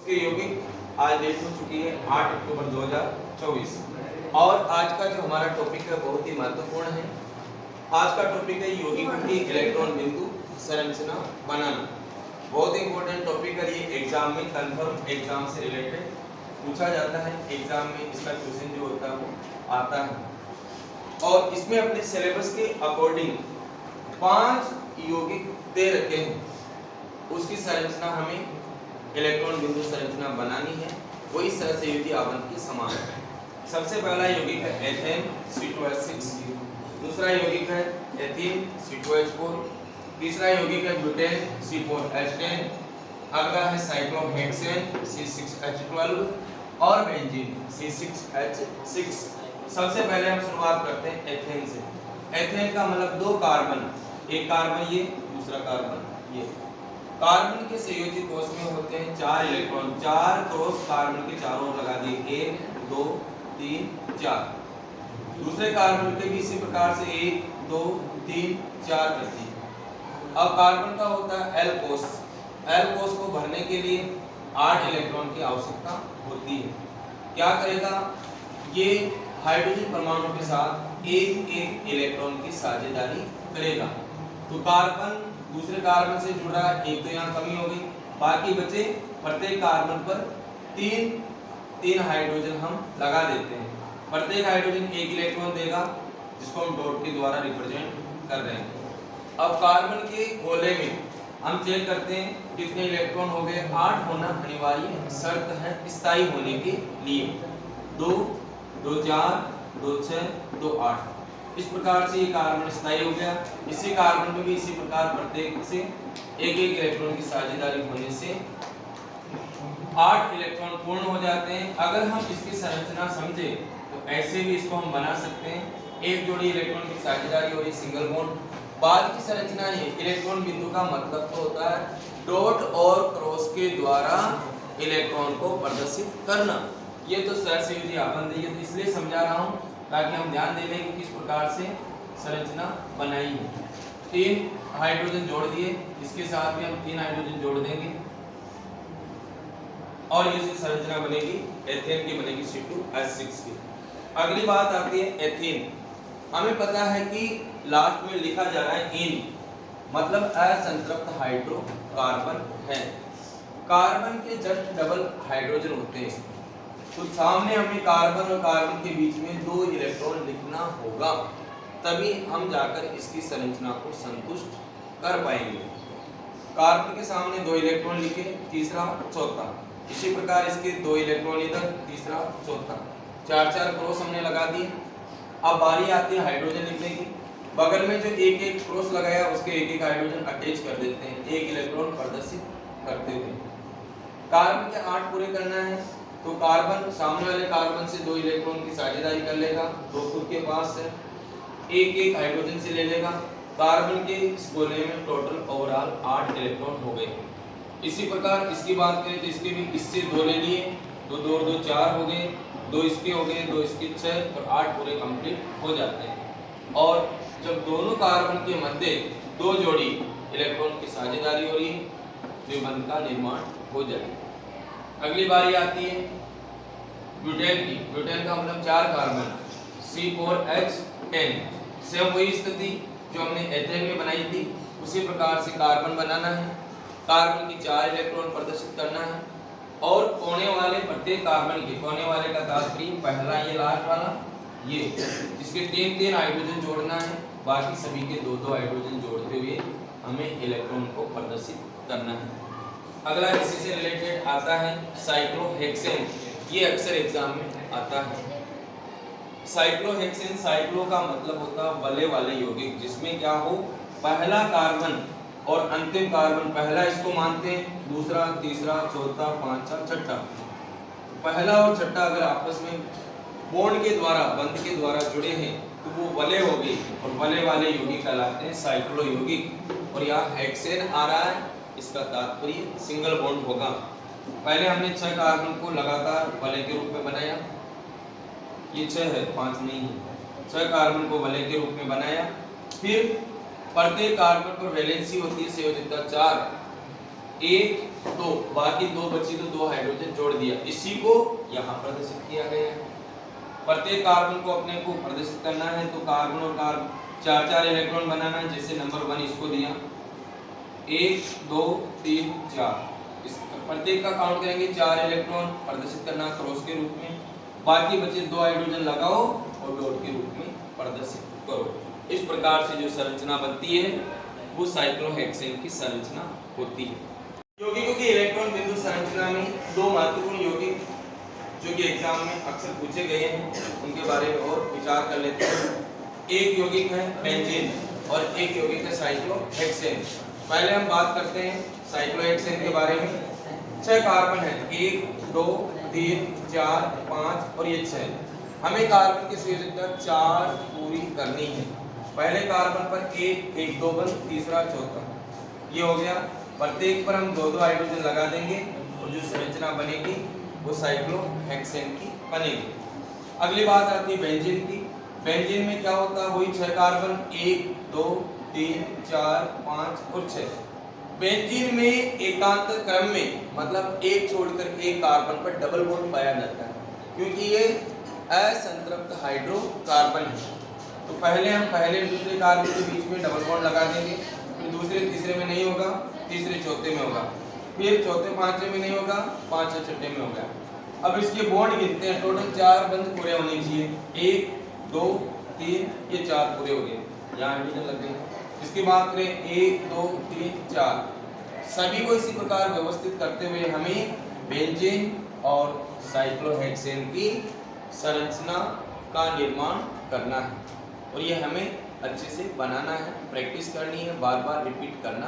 इसके यौगिक आज डेट हो चुकी है 8 अक्टूबर 2024 और आज का जो हमारा टॉपिक है बहुत ही महत्वपूर्ण है। आज का टॉपिक है यौगिकों की इलेक्ट्रॉन बिंदु संरचना बनाना। बहुत ही इंपॉर्टेंट टॉपिक है ये, एग्जाम में कंफर्म एग्जाम से रिलेटेड पूछा जाता है। एग्जाम में इसका क्वेश्चन जो होता है वो आता है और इसमें अपने सिलेबस के अकॉर्डिंग 5 यौगिक दे रखे हैं, उसकी संरचना हमें इलेक्ट्रॉन बिंदु संरचना बनानी है। वही सहसंयोजी आवरण के समान है। सबसे पहला यौगिक है एथेन C2H6, दूसरा यौगिक है एथीन C2H4, तीसरा यौगिक है ब्यूटेन C4H10, अगला है साइक्लोहेक्सेन C6H12 और बेंजीन C6H6। सबसे पहले हम शुरुआत करते हैं एथेन से। एथेन का मतलब 2 कार्बन, एक कार्बन ये, दूसरा कार्बन ये। कार्बन के संयोजी कोष में होते हैं 4 इलेक्ट्रॉन, 4 क्रॉस कार्बन के चारों ओर लगा दिए, 1 2 3 4। दूसरे कार्बन के भी इसी प्रकार से 1 2 3 4 करती है। अब कार्बन का होता है एल कोष। एल कोष को भरने के लिए 8 इलेक्ट्रॉन की आवश्यकता होती है। क्या करेगा ये, हाइड्रोजन परमाणु के साथ एक एक इलेक्ट्रॉन की साझेदारी करेगा। तो कार्बन दूसरे कार्बन से जुड़ रहा है, एक तो यहाँ कमी हो गई, बाकी बचे प्रत्येक कार्बन पर 3 हाइड्रोजन हम लगा देते हैं। प्रत्येक हाइड्रोजन 1 इलेक्ट्रॉन देगा जिसको हम डॉट के द्वारा रिप्रेजेंट कर रहे हैं। अब कार्बन के गोले में हम चेक करते हैं कितने इलेक्ट्रॉन हो गए। 8 होना अनिवार्य शर्त है स्थायी होने के लिए। 2 2 4 2 6 2 8, इस प्रकार से ये कार्बन स्थायी हो गया। इसी कार्बन में भी इसी प्रकार प्रत्येक से एक एक इलेक्ट्रॉन की साझेदारी होने से 8 इलेक्ट्रॉन पूर्ण हो जाते हैं। अगर हम इसकी संरचना समझे तो ऐसे भी इसको हम बना सकते हैं, एक जोड़ी इलेक्ट्रॉन की साझेदारी और एक सिंगल बॉन्ड। बाद की संरचना ये, इलेक्ट्रॉन बिंदु का मतलब तो होता है डॉट और क्रॉस के द्वारा इलेक्ट्रॉन को प्रदर्शित करना। ये तो सहसंयोजी आवरण है, तो इसलिए समझा रहा हूँ ताकि हम ध्यान दे लें कि किस प्रकार से संरचना बनाई है। 3 हाइड्रोजन जोड़ दिए, इसके साथ भी हम 3 हाइड्रोजन जोड़ देंगे और ये संरचना बनेगी एथेन की, बनेगी C2H6 की। अगली बात आती है एथीन। हमें पता है कि लास्ट में लिखा जा रहा है इन, मतलब असंतृप्त हाइड्रोकार्बन है। कार्बन के जस्ट डबल हाइड्रोजन होते हैं, तो सामने हमें कार्बन और कार्बन के बीच में 2 इलेक्ट्रॉन लिखना होगा, तभी हम जाकर इसकी संरचना को संतुष्ट कर पाएंगे। कार्बन के सामने 2 इलेक्ट्रॉन लिखे, तीसरा चौथा, इसी प्रकार इसके 2 इलेक्ट्रॉन इधर, तीसरा चौथा, 4 क्रॉस हमने लगा दिए। अब बारी आती है हाइड्रोजन लिखने की। बगल में जो एक एक क्रॉस लगाया उसके एक एक हाइड्रोजन अटैच कर देते हैं, 1 इलेक्ट्रॉन प्रदर्शित करते हुए। कार्बन के 8 पूरे करना है तो कार्बन सामने वाले कार्बन से 2 इलेक्ट्रॉन की साझेदारी कर लेगा, 2 खुद के पास है, एक हाइड्रोजन से ले लेगा। कार्बन के इस गोले में टोटल ओवरऑल 8 इलेक्ट्रॉन हो गए। इसी प्रकार इसकी बात करें तो इसके भी इससे 2 ले लिए, 2 2 2 4 हो गए, 2 इसके हो गए, 2 इसके 6 और 8 पूरे कंप्लीट हो जाते हैं। और जब दोनों कार्बन के मध्य 2 जोड़ी इलेक्ट्रॉन की साझेदारी हो रही है तो बंध का निर्माण हो जाएगा। अगली बारी आती है ब्यूटेन की। ब्यूटेन का मतलब 4 कार्बन, C4H10। सेम वही स्थिति जो हमने एथेन में बनाई थी, उसी प्रकार से कार्बन बनाना है। कार्बन की 4 इलेक्ट्रॉन प्रदर्शित करना है और कोने वाले प्रत्येक कार्बन के, कोने वाले का तात्पर्य पहला ये लास्ट वाला ये, इसके 3 हाइड्रोजन जोड़ना है, बाकी सभी के 2 हाइड्रोजन जोड़ते हुए हमें इलेक्ट्रॉन को प्रदर्शित करना है। अगला इसी से रिलेटेड आता है साइक्लोहेक्सेन। ये अक्सर एग्जाम में आता है। साइक्लोहेक्सेन, साइक्लो का मतलब होता है वले वाले यौगिक, जिसमें क्या हो, पहला कार्बन और अंतिम कार्बन, पहला इसको मानते हैं, दूसरा, तीसरा, चौथा, पांचवा, छठा। पहला और छठा अगर आपस में बॉन्ड के द्वारा, बंध के द्वारा जुड़े हैं तो वो वले हो गए और वले वाले यौगिक कहलाते हैं साइक्लो यौगिक। और यहाँ हेक्सेन आ रहा है, इसका तात्पर्य सिंगल बॉन्ड होगा। पहले हमने 6 कार्बन को लगातार वलय के रूप में बनाया, ये 6 है, 5 नहीं है। 6 कार्बन को वलय के रूप में बनाया, फिर प्रत्येक कार्बन पर वैलेंसी होती है संयोजकता 4, 1 2, बाकी 2 बची तो 2 हाइड्रोजन जोड़ दिया, इसी को यहाँ प्रदर्शित किया गया है। प्रत्येक कार्बन को अपने को प्रदर्शित करना है तो कार्बन और कार्बन 4 इलेक्ट्रॉन बनाना है। जैसे नंबर 1 इसको दिया 1 2 3 4, इस प्रत्येक का काउंट करेंगे 4 इलेक्ट्रॉन प्रदर्शित करना क्रॉस के रूप में, बाकी बचे 2 हाइड्रोजन लगाओ और डॉट के रूप में प्रदर्शित करो। इस प्रकार से जो संरचना बनती है वो साइक्लोहेक्सेन की संरचना होती है। यौगिकों की इलेक्ट्रॉन बिंदु संरचना में 2 महत्वपूर्ण यौगिक जो कि एग्जाम में अक्सर पूछे गए हैं उनके बारे में और विचार कर लेते हैं। एक यौगिक है बेंजीन और एक यौगिक है साइक्लोहेक्सेन। पहले हम बात करते हैं साइक्लोहेक्सेन के बारे में। 6 कार्बन है, 1 2 3 4 5 और ये 6। हमें कार्बन की संयोजकता 4 पूरी करनी है। पहले कार्बन पर 1 1 2 बंद, तीसरा चौथा, ये हो गया। प्रत्येक पर हम 2 हाइड्रोजन लगा देंगे और जो संरचना बनेगी वो साइक्लोहेक्सेन की बनेगी। अगली बात आती है बेंजीन की। बेंजीन में क्या होता है, वही 6 कार्बन 1 2 3 4 5 और 6। बेंजीन में एकांत क्रम में मतलब एक छोड़कर एक कार्बन पर डबल बॉन्ड पाया जाता है क्योंकि ये असंतृप्त हाइड्रोकार्बन है। तो पहले हम पहले दूसरे कार्बन के बीच में डबल बॉन्ड लगा देंगे, फिर दूसरे तीसरे में नहीं होगा, तीसरे चौथे में होगा, फिर चौथे पांचवे में नहीं होगा, पांचवे छठे में होगा। अब इसके बॉन्ड गिनते हैं, टोटल 4 बंद पूरे होने चाहिए। 1 2 3 ये 4 पूरे हो गए, यहाँ हाइड्रोजन लग गए। इसकी बात करें 1 2 3 4, सभी को इसी प्रकार व्यवस्थित करते हुए हमें बेंजीन और साइक्लोहेक्सेन की संरचना का निर्माण करना है और ये हमें अच्छे से बनाना है, प्रैक्टिस करनी है, बार बार रिपीट करना